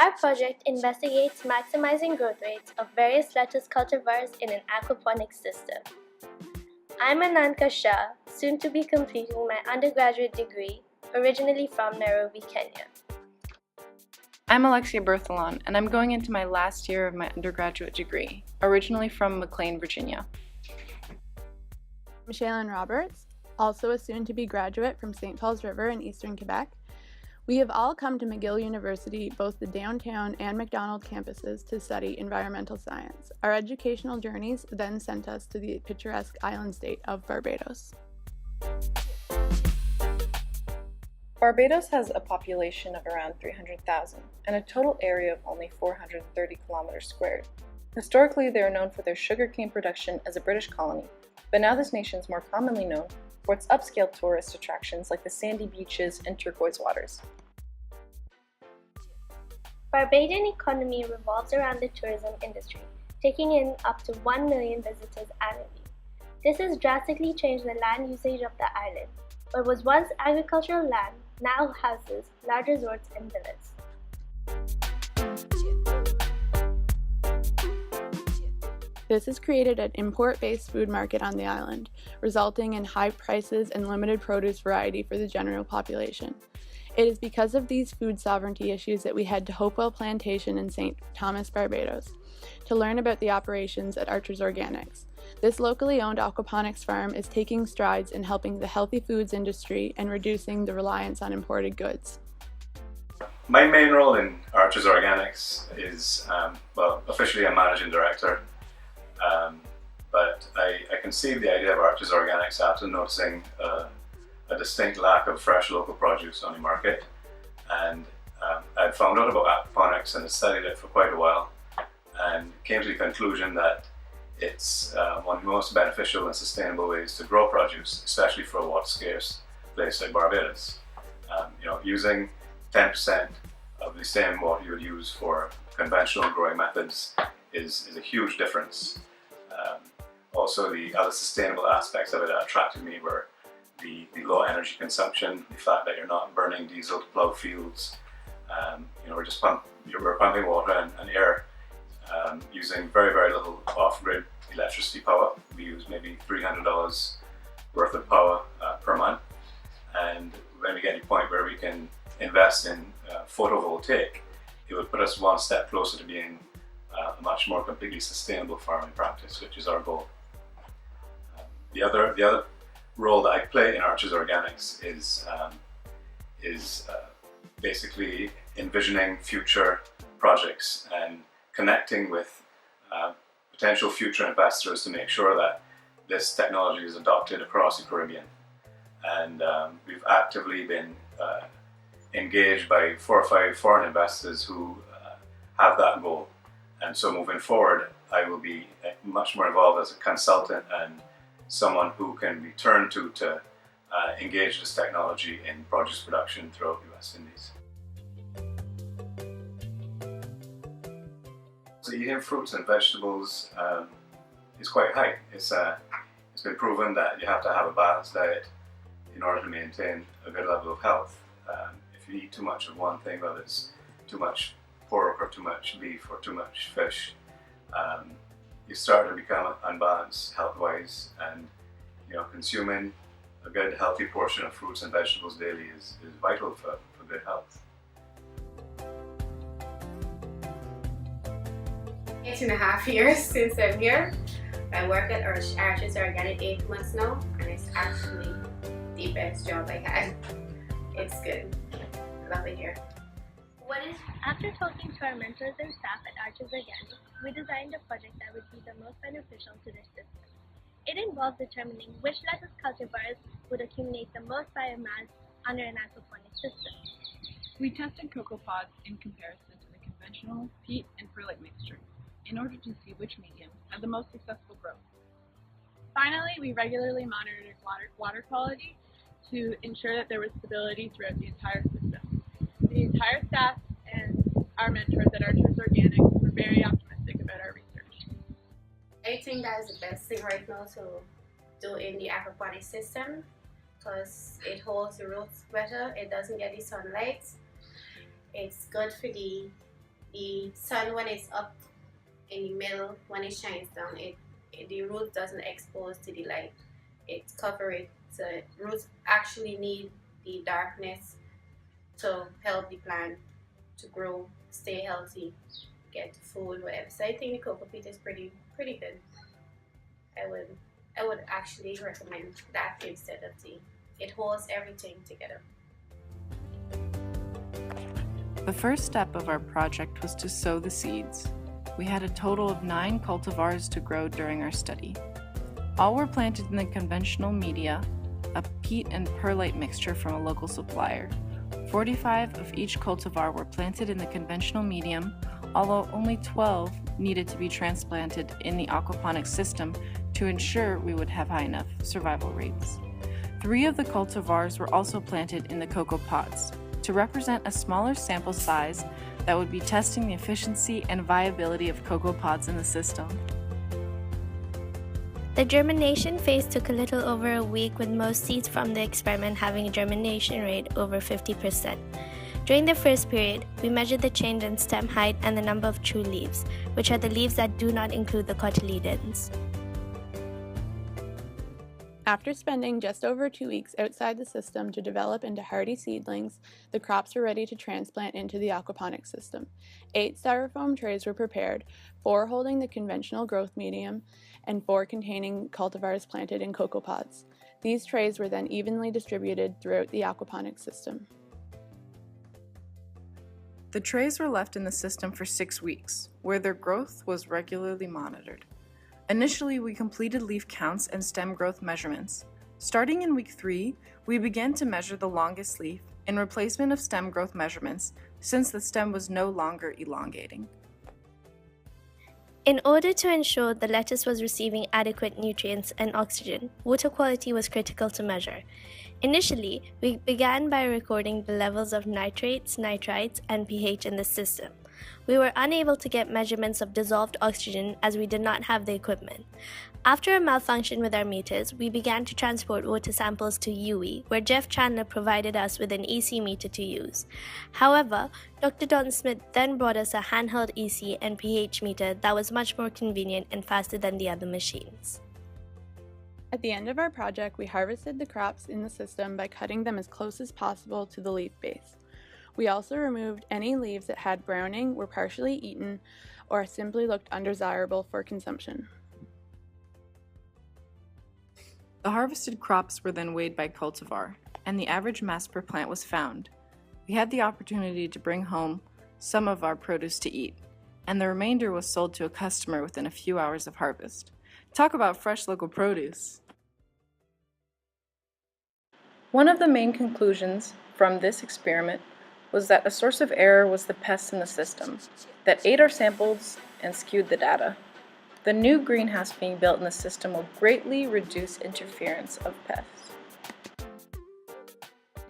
Our project investigates maximizing growth rates of various lettuce cultivars in an aquaponics system. I'm Ananka Shah, soon to be completing my undergraduate degree, originally from Nairobi, Kenya. I'm Alexia Bertholon, and I'm going into my last year of my undergraduate degree, originally from McLean, Virginia. I'm Shae-Lynn Roberts, also a soon-to-be graduate from St. Paul's River in eastern Quebec. We have all come to McGill University, both the downtown and McDonald campuses, to study environmental science. Our educational journeys then sent us to the picturesque island state of Barbados. Barbados has a population of around 300,000 and a total area of only 430 kilometers squared. Historically, they are known for their sugarcane production as a British colony, but now this nation is more commonly known for its upscale tourist attractions like the sandy beaches and turquoise waters. Barbadian economy revolves around the tourism industry, taking in up to 1 million visitors annually. This has drastically changed the land usage of the island. What was once agricultural land now houses large resorts and villas. This has created an import-based food market on the island, resulting in high prices and limited produce variety for the general population. It is because of these food sovereignty issues that we head to Hopewell Plantation in St. Thomas, Barbados, to learn about the operations at Archer's Organics. This locally owned aquaponics farm is taking strides in helping the healthy foods industry and reducing the reliance on imported goods. My main role in Archer's Organics is, officially I'm managing director. But I conceived the idea of Archer's Organics after noticing a distinct lack of fresh local produce on the market, and I'd found out about aquaponics and had studied it for quite a while and came to the conclusion that it's one of the most beneficial and sustainable ways to grow produce, especially for a water-scarce place like Barbados. Using 10% of the same water you would use for conventional growing methods is a huge difference. Also, the other sustainable aspects of it that attracted me were the low energy consumption, the fact that you're not burning diesel to plow fields. We're pumping water and air using very, very little off-grid electricity power. We use maybe $300 worth of power per month. And when we get to the point where we can invest in photovoltaic, it would put us one step closer to being a much more completely sustainable farming practice, which is our goal. The other role that I play in Archer's Organics is basically envisioning future projects and connecting with potential future investors to make sure that this technology is adopted across the Caribbean. And we've actively been engaged by 4 or 5 foreign investors who have that goal. And so moving forward, I will be much more involved as a consultant and someone who can be turned to engage this technology in produce production throughout the West Indies. So eating fruits and vegetables is quite high. It's been proven that you have to have a balanced diet in order to maintain a good level of health. If you eat too much of one thing, whether it's too much pork or too much beef or too much fish, you start to become unbalanced health-wise, and consuming a good healthy portion of fruits and vegetables daily is vital for good health. 8.5 years since I'm here. I work at Archer's Organic 8 months now, and it's actually the best job I had. It's good. I love it here. After talking to our mentors and staff at Archer's Organics, we designed a project that would be the most beneficial to their system. It involves determining which lettuce cultivars would accumulate the most biomass under an aquaponics system. We tested cocoa pods in comparison to the conventional peat and perlite mixture in order to see which mediums had the most successful growth. Finally, we regularly monitored water quality to ensure that there was stability throughout the entire system. The entire staff and our mentors at Archer's Organics were very optimistic about our research. I think that is the best thing right now to do in the aquaponics system, because it holds the roots better, it doesn't get the sunlight, It's good for the sun when it's up in the middle. When it shines down, the root doesn't expose to the light. It covers it. So roots actually need the darkness to help the plant to grow, stay healthy, get food, whatever. So I think the coco peat is pretty good. I would actually recommend that instead of tea. It holds everything together. The first step of our project was to sow the seeds. We had a total of 9 cultivars to grow during our study. All were planted in the conventional media, a peat and perlite mixture from a local supplier. 45 of each cultivar were planted in the conventional medium, although only 12 needed to be transplanted in the aquaponics system to ensure we would have high enough survival rates. 3 of the cultivars were also planted in the coco pods to represent a smaller sample size that would be testing the efficiency and viability of coco pods in the system. The germination phase took a little over a week, with most seeds from the experiment having a germination rate over 50%. During the first period, we measured the change in stem height and the number of true leaves, which are the leaves that do not include the cotyledons. After spending just over 2 weeks outside the system to develop into hardy seedlings, the crops were ready to transplant into the aquaponics system. 8 styrofoam trays were prepared, 4 holding the conventional growth medium, and 4 containing cultivars planted in coco pods. These trays were then evenly distributed throughout the aquaponics system. The trays were left in the system for 6 weeks, where their growth was regularly monitored. Initially, we completed leaf counts and stem growth measurements. Starting in week 3, we began to measure the longest leaf in replacement of stem growth measurements, since the stem was no longer elongating. In order to ensure the lettuce was receiving adequate nutrients and oxygen, water quality was critical to measure. Initially, we began by recording the levels of nitrates, nitrites, and pH in the system. We were unable to get measurements of dissolved oxygen as we did not have the equipment. After a malfunction with our meters, we began to transport water samples to UE, where Jeff Chandler provided us with an EC meter to use. However, Dr. Don Smith then brought us a handheld EC and pH meter that was much more convenient and faster than the other machines. At the end of our project, we harvested the crops in the system by cutting them as close as possible to the leaf base. We also removed any leaves that had browning, were partially eaten, or simply looked undesirable for consumption. The harvested crops were then weighed by cultivar, and the average mass per plant was found. We had the opportunity to bring home some of our produce to eat, and the remainder was sold to a customer within a few hours of harvest. Talk about fresh local produce! One of the main conclusions from this experiment was that a source of error was the pests in the system that ate our samples and skewed the data. The new greenhouse being built in the system will greatly reduce interference of pests.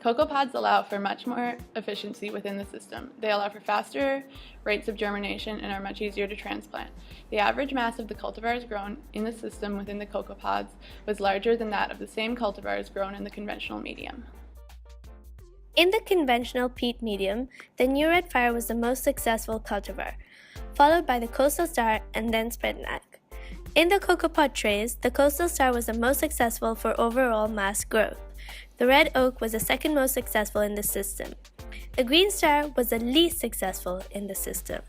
Coco pods allow for much more efficiency within the system. They allow for faster rates of germination and are much easier to transplant. The average mass of the cultivars grown in the system within the coco pods was larger than that of the same cultivars grown in the conventional medium. In the conventional peat medium, the New Red Fire was the most successful cultivar, followed by the Coastal Star and then Spetnak. In the coco pod trays, the Coastal Star was the most successful for overall mass growth. The Red Oak was the second most successful in the system. The Green Star was the least successful in the system.